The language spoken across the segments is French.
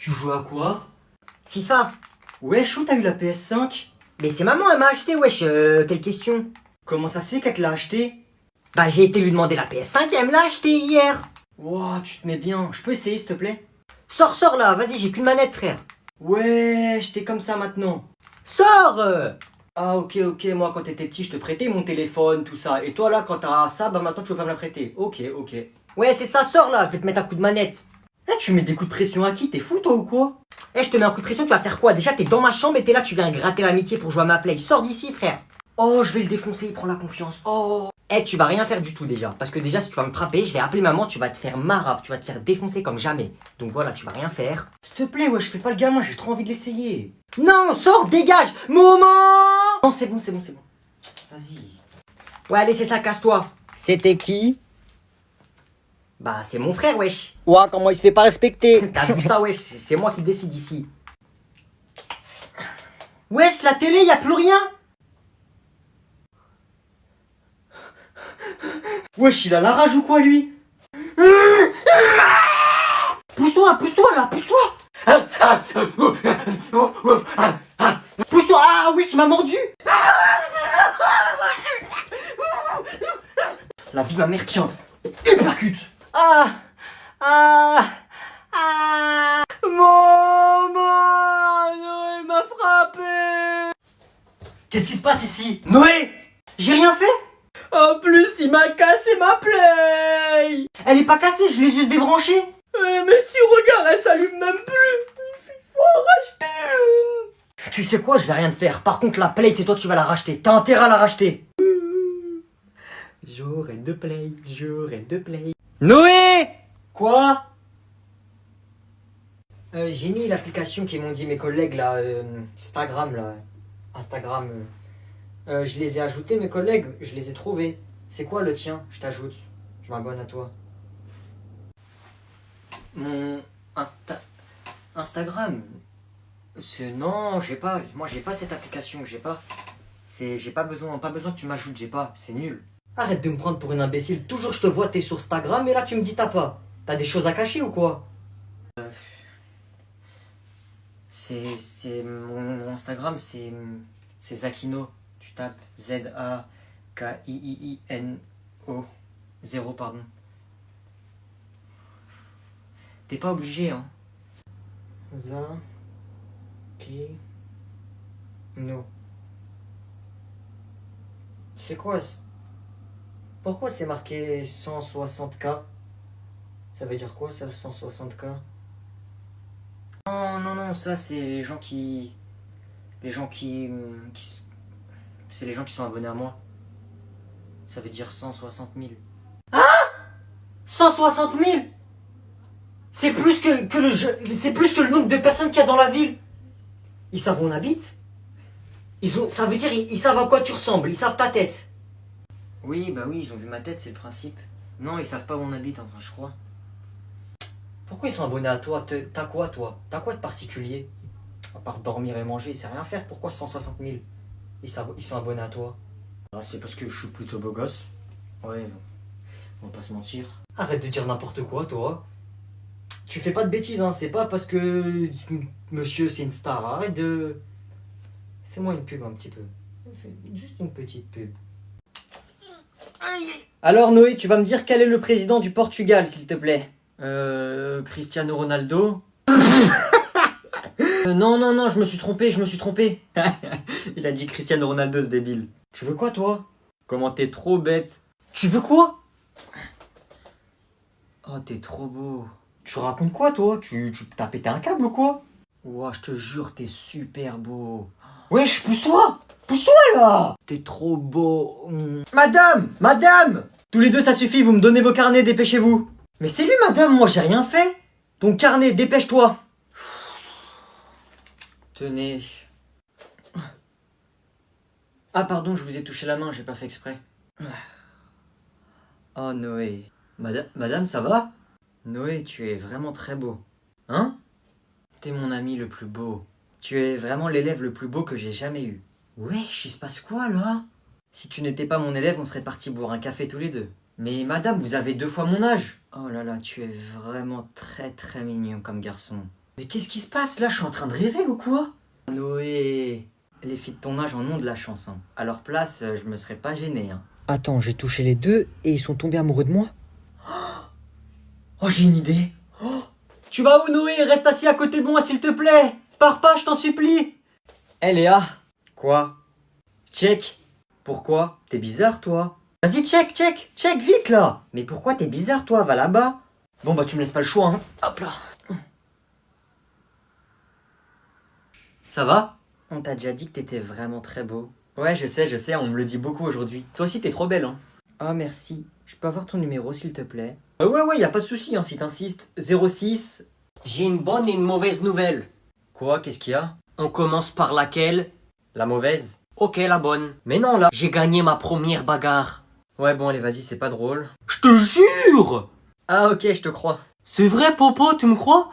Tu joues à quoi? FIFA. Wesh, où t'as eu la PS5? Mais c'est maman, elle m'a acheté, wesh, quelle question? Comment ça se fait qu'elle te l'a acheté? Bah j'ai été lui demander la PS5 et elle me l'a acheté hier. Wouah, tu te mets bien. Je peux essayer, s'il te plaît? Sors là, vas-y, j'ai qu'une manette, frère. Wesh, t'es comme ça maintenant. Sors Ah ok, moi quand t'étais petit, je te prêtais mon téléphone, tout ça. Et toi là, quand t'as ça, bah maintenant tu veux pas me la prêter. Ok. Ouais, c'est ça, sors là, je vais te mettre un coup de manette. Eh, tu mets des coups de pression à qui? T'es fou toi ou quoi? Eh, je te mets un coup de pression, tu vas faire quoi? Déjà, t'es dans ma chambre et t'es là, tu viens gratter l'amitié pour jouer à ma play. Sors d'ici, frère. Oh, je vais le défoncer, il prend la confiance. Oh. Eh, tu vas rien faire du tout déjà. Parce que déjà, si tu vas me frapper, je vais appeler maman, tu vas te faire marave, tu vas te faire défoncer comme jamais. Donc voilà, tu vas rien faire. S'il te plaît, ouais, je fais pas le gamin, j'ai trop envie de l'essayer. Non, sors, dégage, moment. Non, c'est bon. Vas-y. Ouais, allez, c'est ça, casse-toi. C'était qui? Bah, c'est mon frère, wesh. Ouah, comment il se fait pas respecter? T'as vu ça, wesh, c'est moi qui décide ici. Wesh, la télé, y a plus rien. Wesh, il a la rage ou quoi lui? Pousse-toi là, pousse-toi. Pousse-toi, ah wesh, il m'a mordu. La vie de ma mère, tiens. Hypercute. Maman, non, il m'a frappé. Qu'est-ce qui se passe ici? Noé! J'ai rien fait. En plus, il m'a cassé ma play! Elle est pas cassée, je l'ai juste débranchée. Mais si, regarde, elle s'allume même plus! Faut en racheter une! Tu sais quoi, je vais rien te faire. Par contre, la play, c'est toi qui vas la racheter. T'as intérêt à la racheter. J'aurai de play. Noé! Quoi? J'ai mis l'application qui m'ont dit mes collègues là, Instagram. Je les ai ajoutés, mes collègues, je les ai trouvés. C'est quoi le tien? Je t'ajoute. Je m'abonne à toi. Mon Instagram? Non, j'ai pas. Moi, j'ai pas cette application. J'ai pas besoin que tu m'ajoutes. J'ai pas. C'est nul. Arrête de me prendre pour une imbécile. Toujours je te vois, t'es sur Instagram, et là tu me dis t'as pas. T'as des choses à cacher ou quoi? Mon Instagram, c'est Zakino. Tu tapes ZAKIINO. 0, pardon. T'es pas obligé, hein. No. C'est quoi? Pourquoi c'est marqué 160K? Ça veut dire quoi ça, 160K? Non, ça c'est les gens qui. C'est les gens qui sont abonnés à moi. Ça veut dire 160 000. 160 000? C'est plus c'est plus que le nombre de personnes qu'il y a dans la ville. Ils savent où on habite. Ça veut dire ils savent à quoi tu ressembles. Ils savent ta tête. Oui, bah oui, ils ont vu ma tête, c'est le principe. Non, ils savent pas où on habite, enfin, je crois. Pourquoi ils sont abonnés à toi? T'as quoi toi? T'as quoi de particulier? À part dormir et manger, c'est rien faire. Pourquoi 160 000? Ils sont abonnés à toi. Ah, c'est parce que je suis plutôt beau gosse. Ouais, on va pas se mentir. Arrête de dire n'importe quoi, toi. Tu fais pas de bêtises, hein. C'est pas parce que monsieur c'est une star. Arrête de. Fais-moi une pub un petit peu. Fais juste une petite pub. Alors Noé, tu vas me dire quel est le président du Portugal, s'il te plaît? Cristiano Ronaldo. Non, je me suis trompé. Il a dit Cristiano Ronaldo, ce débile. Tu veux quoi, toi? Comment t'es trop bête. Tu veux quoi? Oh, t'es trop beau. Tu racontes quoi, toi? Tu t'as pété un câble ou quoi? Ouah, je te jure, t'es super beau. Wesh, pousse-toi! Pousse-toi, là! T'es trop beau. Madame! Tous les deux, ça suffit, vous me donnez vos carnets, dépêchez-vous. Mais c'est lui, madame, moi j'ai rien fait. Ton carnet, dépêche-toi. Tenez. Ah, pardon, je vous ai touché la main, j'ai pas fait exprès. Oh, Noé. Madame, ça va? Noé, tu es vraiment très beau. Hein? T'es mon ami le plus beau. Tu es vraiment l'élève le plus beau que j'ai jamais eu. Wesh, il se passe quoi, là? Si tu n'étais pas mon élève, on serait partis boire un café tous les deux. Mais madame, vous avez 2 fois mon âge. Oh là là, tu es vraiment très très mignon comme garçon. Mais qu'est-ce qui se passe là? Je suis en train de rêver ou quoi? Noé, les filles de ton âge en ont de la chance. Hein. À leur place, je me serais pas gêné. Hein. Attends, j'ai touché les deux et ils sont tombés amoureux de moi? Oh, j'ai une idée. Oh, tu vas où, Noé? Reste assis à côté de moi, s'il te plaît. Pars pas, je t'en supplie. Hé, Léa. Quoi? Check. Pourquoi? T'es bizarre, toi. Vas-y, check, vite, là. Mais pourquoi t'es bizarre, toi? Va là-bas. Bon, bah, tu me laisses pas le choix, hein. Hop là. Ça va? On t'a déjà dit que t'étais vraiment très beau. Ouais, je sais, on me le dit beaucoup aujourd'hui. Toi aussi, t'es trop belle, hein. Ah, merci. Je peux avoir ton numéro, s'il te plaît? Ouais, y a pas de souci, hein, si t'insistes. 06. J'ai une bonne et une mauvaise nouvelle. Quoi? Qu'est-ce qu'il y a? On commence par laquelle? La mauvaise. Ok, la bonne. Mais non, là, j'ai gagné ma première bagarre. Ouais, bon, allez, vas-y, c'est pas drôle. Je te jure! Ah, ok, je te crois. C'est vrai, Popo, tu me crois?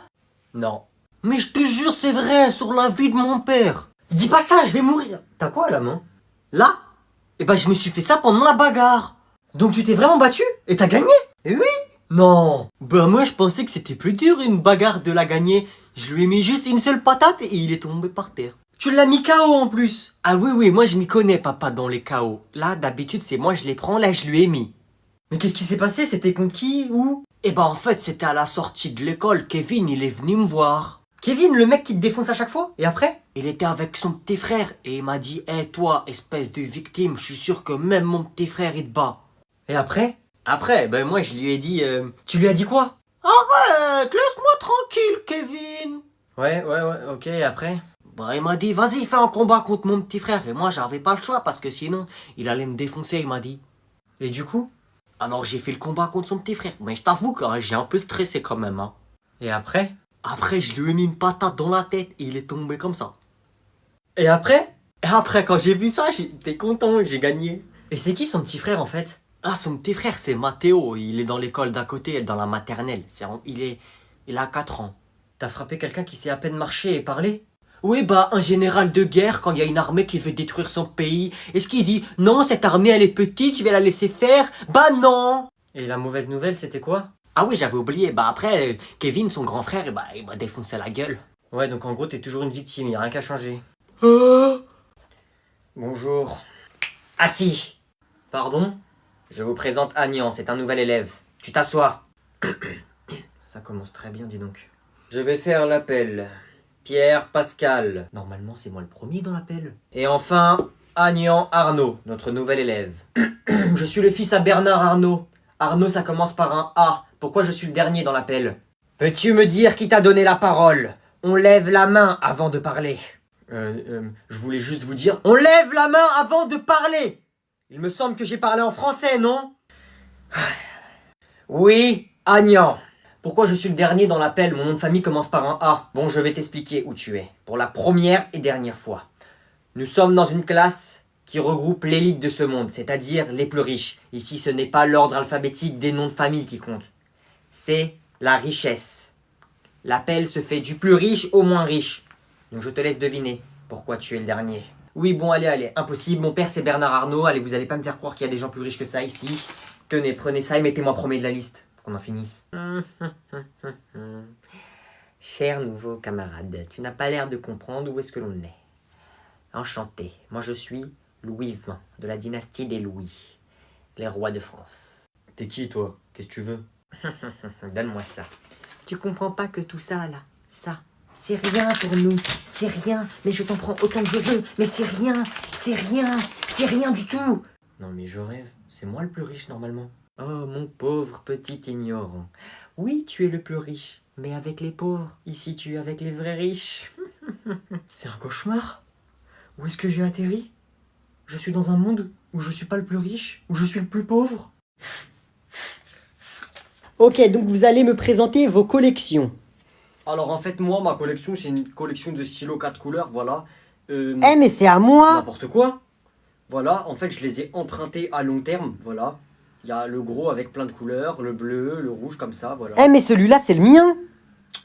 Non. Mais je te jure, c'est vrai, sur la vie de mon père. Dis pas ça, je vais mourir. T'as quoi à la main? Là? Eh ben, je me suis fait ça pendant la bagarre. Donc tu t'es vraiment battu? Et t'as gagné? Eh oui! Non. Ben, moi, je pensais que c'était plus dur, une bagarre de la gagner. Je lui ai mis juste une seule patate et il est tombé par terre. Tu l'as mis KO en plus. Ah oui, moi, je m'y connais, papa, dans les KO. Là, d'habitude, c'est moi, je les prends, là, je lui ai mis. Mais qu'est-ce qui s'est passé? C'était contre qui? Où? Eh ben, en fait, c'était à la sortie de l'école. Kevin, il est venu me voir. Kevin, le mec qui te défonce à chaque fois? Et après? Il était avec son petit frère et il m'a dit, hé, toi, espèce de victime, je suis sûr que même mon petit frère, il te bat. Et après? Après, ben, moi, je lui ai dit, Tu lui as dit quoi? arrête, laisse-moi tranquille, Kevin. Ouais, ok, et après? Bah, il m'a dit, vas-y, fais un combat contre mon petit frère. Et moi, j'avais pas le choix parce que sinon, il allait me défoncer, il m'a dit. Et du coup? Alors, j'ai fait le combat contre son petit frère. Mais je t'avoue que j'ai un peu stressé quand même, hein. Et après? Après, je lui ai mis une patate dans la tête et il est tombé comme ça. Et après? Et après, quand j'ai vu ça, j'étais content, j'ai gagné. Et c'est qui son petit frère en fait? Ah, son petit frère, c'est Mathéo. Il est dans l'école d'à côté, dans la maternelle. Il a 4 ans. T'as frappé quelqu'un qui sait à peine marcher et parler? Oui, bah, un général de guerre, quand il y a une armée qui veut détruire son pays, est-ce qu'il dit, non, cette armée, elle est petite, je vais la laisser faire? Bah non! Et la mauvaise nouvelle, c'était quoi? Ah oui, j'avais oublié. Bah après, Kevin, son grand frère, bah, il m'a défoncé la gueule. Ouais, donc en gros, t'es toujours une victime, y a rien qu'à changer. Bonjour. Assis. Pardon? Je vous présente Agnan, c'est un nouvel élève. Tu t'assois. Ça commence très bien, dis donc. Je vais faire l'appel. Pierre Pascal. Normalement, c'est moi le premier dans l'appel. Et enfin, Agnan Arnaud, notre nouvel élève. Je suis le fils à Bernard Arnaud. Arnaud, ça commence par un A. Pourquoi je suis le dernier dans l'appel? Peux-tu me dire qui t'a donné la parole? On lève la main avant de parler. Je voulais juste vous dire... On lève la main avant de parler! Il me semble que j'ai parlé en français, non? Oui, Agnan. Pourquoi je suis le dernier dans l'appel? Mon nom de famille commence par un A. Bon, je vais t'expliquer où tu es. Pour la première et dernière fois. Nous sommes dans une classe qui regroupe l'élite de ce monde, c'est-à-dire les plus riches. Ici, ce n'est pas l'ordre alphabétique des noms de famille qui compte. C'est la richesse. L'appel se fait du plus riche au moins riche. Donc je te laisse deviner pourquoi tu es le dernier. Oui, bon, allez, impossible. Mon père, c'est Bernard Arnault. Allez, vous allez pas me faire croire qu'il y a des gens plus riches que ça ici. Tenez, prenez ça et mettez-moi premier de la liste. Pour qu'on en finisse. Cher nouveau camarade, tu n'as pas l'air de comprendre où est-ce que l'on est. Enchanté. Moi, je suis Louis XX, de la dynastie des Louis. Les rois de France. T'es qui, toi? Qu'est-ce que tu veux? Donne-moi ça. Tu comprends pas que tout ça, là, ça, c'est rien pour nous. C'est rien, mais je t'en prends autant que je veux. Mais c'est rien du tout. Non, mais je rêve. C'est moi le plus riche, normalement. Oh, mon pauvre petit ignorant. Oui, tu es le plus riche, mais avec les pauvres. Ici, tu es avec les vrais riches. C'est un cauchemar. Où est-ce que j'ai atterri? Je suis dans un monde où je suis pas le plus riche, où je suis le plus pauvre. Ok, donc vous allez me présenter vos collections. Alors en fait, moi, ma collection, c'est une collection de stylos 4 couleurs, voilà. Eh mais c'est à moi! N'importe quoi. Voilà, en fait, je les ai empruntés à long terme, voilà. Il y a le gros avec plein de couleurs, le bleu, le rouge, comme ça, voilà. Eh mais celui-là c'est le mien!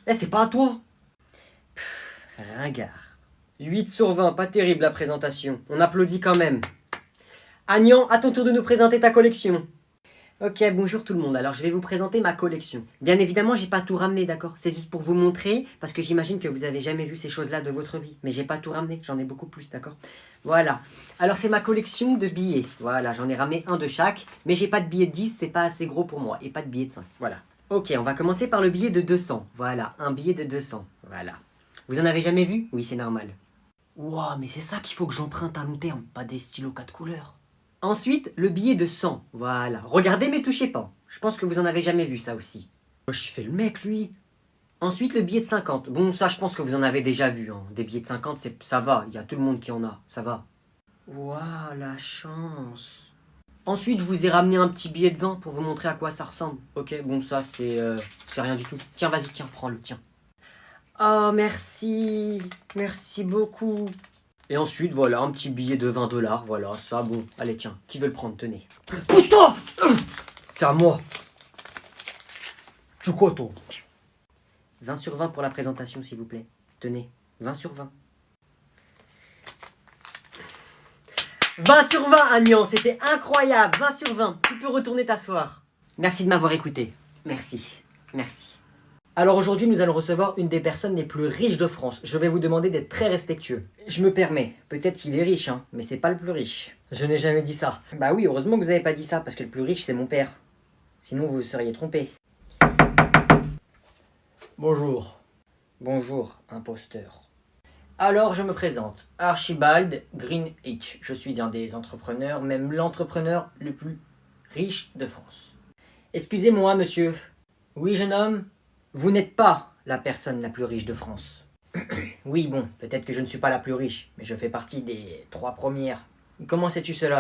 Eh, c'est pas à toi. Ringard. 8 sur 20, pas terrible la présentation. On applaudit quand même. Agnan, à ton tour de nous présenter ta collection. Ok, bonjour tout le monde. Alors je vais vous présenter ma collection. Bien évidemment, j'ai pas tout ramené, d'accord? C'est juste pour vous montrer, parce que j'imagine que vous avez jamais vu ces choses-là de votre vie. Mais j'ai pas tout ramené, j'en ai beaucoup plus, d'accord? Voilà. Alors c'est ma collection de billets. Voilà, j'en ai ramené un de chaque, mais j'ai pas de billet de 10, c'est pas assez gros pour moi. Et pas de billet de 5, voilà. Ok, on va commencer par le billet de 200. Voilà, un billet de 200. Voilà. Vous en avez jamais vu? Oui, c'est normal. Ouah, mais c'est ça qu'il faut que j'emprunte à long terme, pas des stylos 4 couleurs. Ensuite, le billet de 100. Voilà. Regardez mais touchez pas. Je pense que vous en avez jamais vu ça aussi. Wesh, il fait le mec lui. Ensuite, le billet de 50. Bon, ça, je pense que vous en avez déjà vu. Hein. Des billets de 50, ça va. Il y a tout le monde qui en a. Ça va. Waouh, la chance. Ensuite, je vous ai ramené un petit billet de 20 pour vous montrer à quoi ça ressemble. Ok, bon, ça, c'est rien du tout. Tiens, vas-y, tiens, prends-le, tiens. Oh, merci. Merci beaucoup. Et ensuite, voilà, un petit billet de 20 $, voilà, ça, bon. Allez, tiens, qui veut le prendre, tenez. Pousse-toi! C'est à moi. Tu quoi, toi? 20 sur 20 pour la présentation, s'il vous plaît. Tenez, 20 sur 20. 20 sur 20, Agnan, c'était incroyable. 20 sur 20, tu peux retourner t'asseoir. Merci de m'avoir écouté. Merci, merci. Alors aujourd'hui, nous allons recevoir une des personnes les plus riches de France. Je vais vous demander d'être très respectueux. Je me permets, peut-être qu'il est riche, hein, mais c'est pas le plus riche. Je n'ai jamais dit ça. Bah oui, heureusement que vous n'avez pas dit ça, parce que le plus riche, c'est mon père. Sinon, vous vous seriez trompé. Bonjour. Bonjour, imposteur. Alors, je me présente. Archibald Greenwich. Je suis un des entrepreneurs, même l'entrepreneur le plus riche de France. Excusez-moi, monsieur. Oui, jeune homme? Vous n'êtes pas la personne la plus riche de France. Oui, bon, peut-être que je ne suis pas la plus riche, mais je fais partie des 3 premières. Comment sais-tu cela?